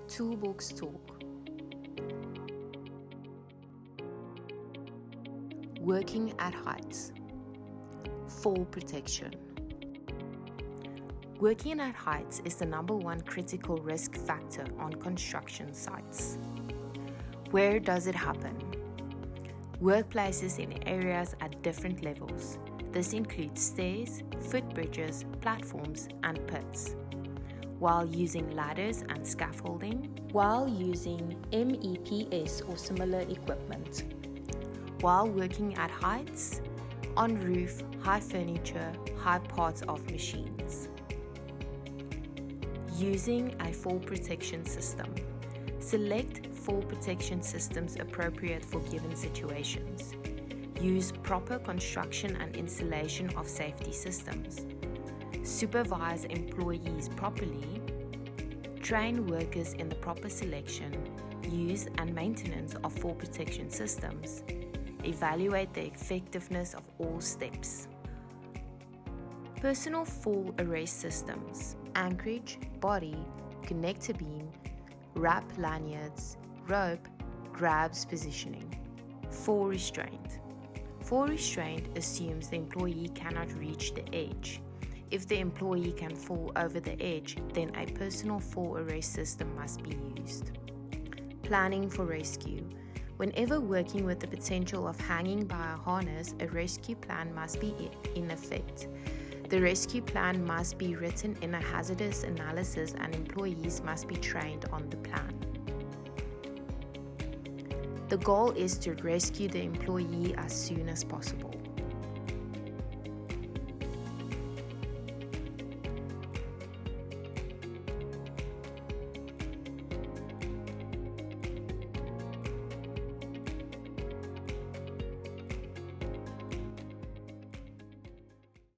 Toolbox Talk. Working at heights. Fall protection. Working at heights is the number one critical risk factor on construction sites. Where does it happen? Workplaces in areas at different levels. This includes stairs, footbridges, platforms, and pits. While using ladders and scaffolding. While using MEPS or similar equipment. While working at heights. On roof, high furniture, high parts of machines. Using a fall protection system. Select fall protection systems appropriate for given situations. Use proper construction and installation of safety systems. Supervise employees properly. Train workers in the proper selection, use and maintenance of fall protection systems. Evaluate the effectiveness of all steps. Personal fall arrest systems. Anchorage, body, connector beam, wrap lanyards, rope, grabs positioning. Fall restraint. Fall restraint assumes the employee cannot reach the edge. If the employee can fall over the edge, then a personal fall arrest system must be used. Planning for rescue. Whenever working with the potential of hanging by a harness, a rescue plan must be in effect. The rescue plan must be written in a hazardous analysis and employees must be trained on the plan. The goal is to rescue the employee as soon as possible.